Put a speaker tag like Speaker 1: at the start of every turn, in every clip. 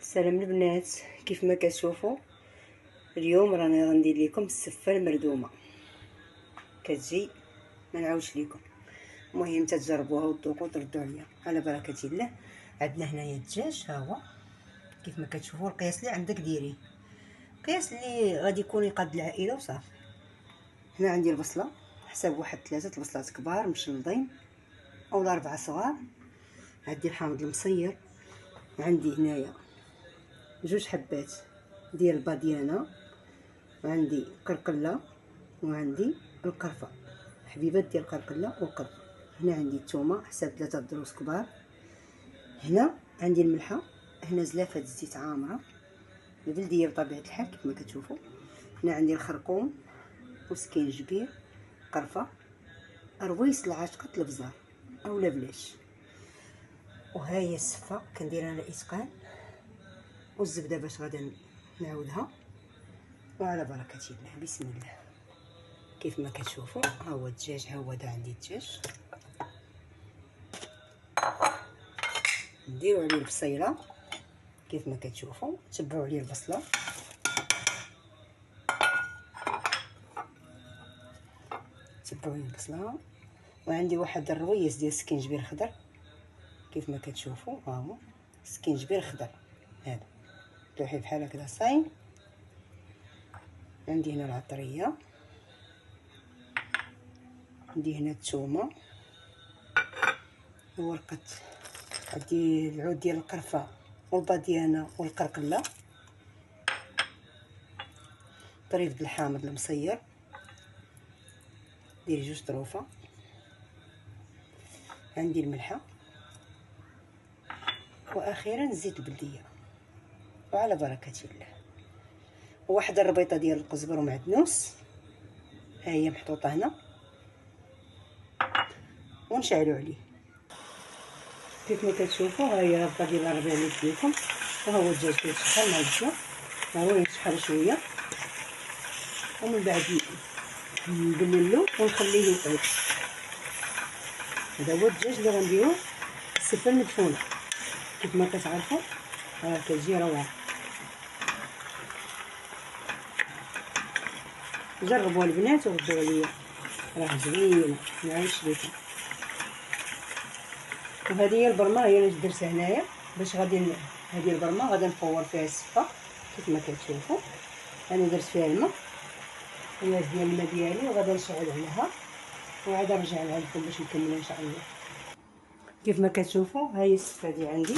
Speaker 1: سلام البنات، كيف ما كتشوفوا اليوم راني غندير لكم السفه المردومه. كتجي ما نعاودش لكم، المهم تجربوها وتذوقوا وتردوا عليا على بركه الله. عندنا هنايا الدجاج، ها هو كيف ما كتشوفوا. القياس اللي عندك ديريه، القياس اللي غادي يكون يقاد العائله وصافي. هنا عندي البصله، حسب واحد 3 البصلات كبار مشلضين اولا 4 صغار. عندي الحامض المصير، عندي هنايا 2 حبات ديال الباديانه، وعندي قرقله، وعندي القرفه، حبيبات ديال القرقله والقرفه. هنا عندي الثومه حسب 3 دروس كبار. هنا عندي الملحه، هنا زلافه الزيت عامره البلديه بطبيعه الحال كيف ما كتشوفوا. هنا عندي الخرقوم وسكينجبير، قرفه، رويس العاشقه البزار اولا بلاش. وها هي السفه كنديرها على اتقان، والزبده باش غادا نعاودها. وعلى بركه الله، بسم الله. كيف ما كتشوفوا ها هو الدجاج، ها هو دا عندي الدجاج. نديرو عليه البصيله كيف ما كتشوفوا، تبعوا عليه البصله، تبعوا عليه البصله. وعندي واحد الرويس ديال السكينجبير خضر كيف ما كتشوفوا، ها هو السكينجبير خضر هذا تلوحيه بحال هكذا صايم. عندي هنا العطريه، عندي هنا الثومه، ورقه، عندي العود ديال القرفه والباديانه والقرقله، طريف بالحامض المصير، ديري 2 طروفه. عندي الملحه، واخيرا الزيت البلديه. وعلى بركه الله. وواحد الربيطه ديال القزبر ومعدنوس، ها هي محطوطه هنا، ونشعلوا عليه كيف ما كتشوفوا. ها هي الربطه ديال الربيع اللي قلت لكم، وها هو الدجاج كيتشحن مع الزيت. ها هو يتشحن شويه، ومن بعد نبللو ونخليه يطيب. هذا هو الدجاج اللي غنديرو السفه المدفونه كيف ما كتعرفوا. راه كتجي روعه، جربوا البنات وردوا عليا، راه زوينه نعيش لكم. وهذه هي البرمه، هي اللي درتها هنايا باش غادي هذه البرمه غادي نفور فيها السفه كيف ما كتشوفوا. انا درت فيها الماء، الناس ديال الماء ديالي، وغادي نشعل عليها وعاد نرجع لكم باش نكمل ان شاء الله. كيف ما كتشوفوا ها هي السفه دي عندي.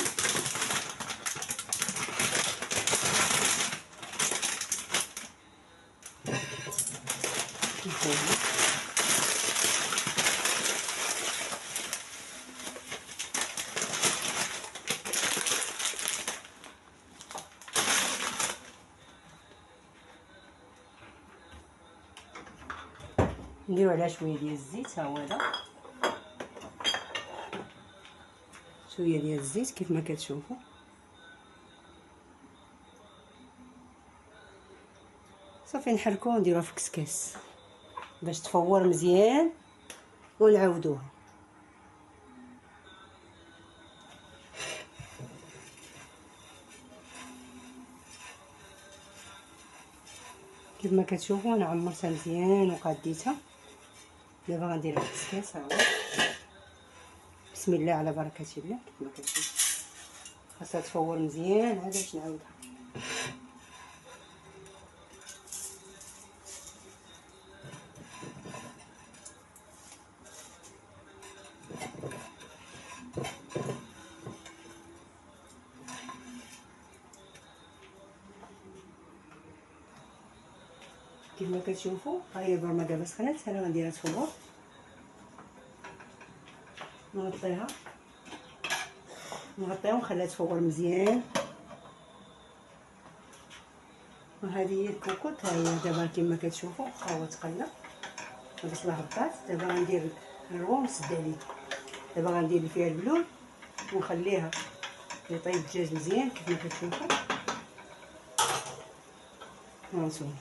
Speaker 1: نديرو عليها شويه ديال الزيت، ها هو هذا شويه ديال الزيت كيف ما كتشوفوا. صافي نحركوها ونديروها في كسكاس باش تفور مزيان ونعاودوها. كيف ما كتشوفوا انا عمرتها مزيان وقاديتها. دابا غنديرها في الكسكاس. ها هو بسم الله على بركه الله. كيف ما كتشوفوا خاصها تفور مزيان عاد باش نعاودها. كيف ما كتشوفوا ها هي البرمه دابا سخنات، انا غنديرها تفور، نغطيها ونخليها تفور مزيان. وهذه هي الكوكوط، ها هي دابا كما كتشوفوا ها هو تقلى البصله هبطات. دابا غندير الروا ونسد عليه. دابا غندير فيها البلول ونخليها يطيب الدجاج مزيان كيف ما كتشوفوا. هانتوما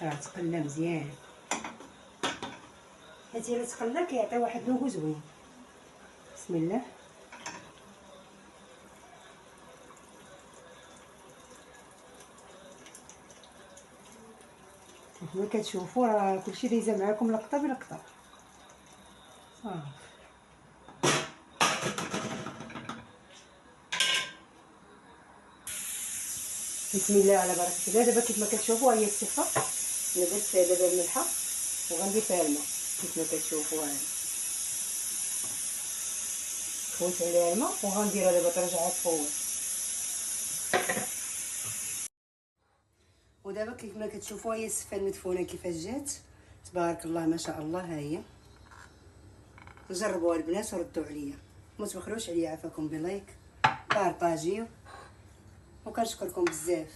Speaker 1: راه تقلى مزيان، حيت الا تقلى كيعطي واحد لوغو زوين. بسم الله. كما كتشوفوا راه كلشي دايزه معاكم لقطه بلقطه صافي. بسم الله على بركه الله. دابا كيف ما كتشوفوا هي الصفه، انا درت فيها دابا الملحه وغندير فيها الماء كيف ما كتشوفوا. هاني خوت عليها الماء وغنديرها دابا ترجع تفور. ودابا كيف ما كتشوفوا هي الصفه المدفونه كيفاش جات، تبارك الله ما شاء الله. ها هي جربوها البنات وردوا عليا، ما تبخلوش عليا، عافاكم بلايك بارطاجيو، وكنشكركم بزاف.